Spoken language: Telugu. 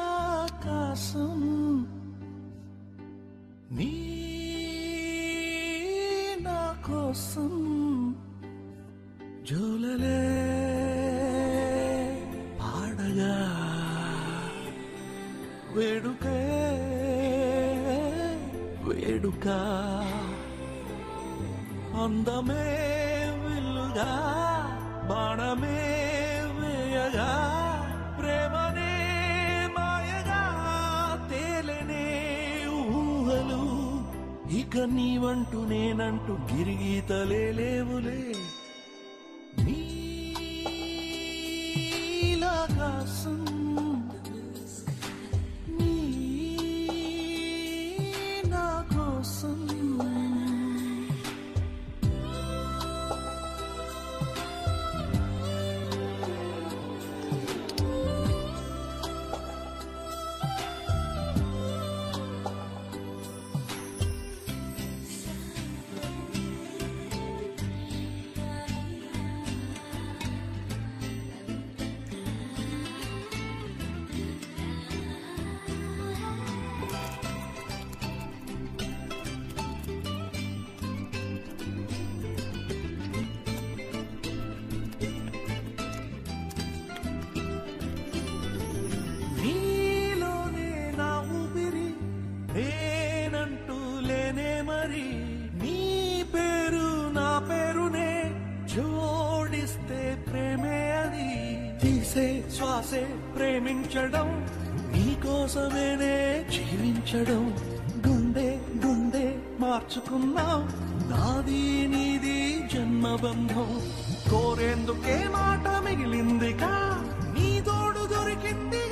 నీలాకాశం నీ నా కోసం జోలలే పాడగా వేడుకే వేడుక అందమే విల్లుగా బాణమే వేయగా ప్రేమనే మాయగా తేలనే ఊహలు ఇక నీవంటూ నేనంటూ గిరిగీతలే లేవులే నీలాకాశం నీ నా కోసం నీ పేరు నా పేరునే జోడిస్తే ప్రేమే అది తీసే శ్వాసే ప్రేమించడం నీకోసమేనే జీవించడం గుండె గుండె మార్చుకున్నాం నాది నీది జన్మబంధం కోరేందుకే మాట మిగిలిందిగా నీ తోడు దొరికింది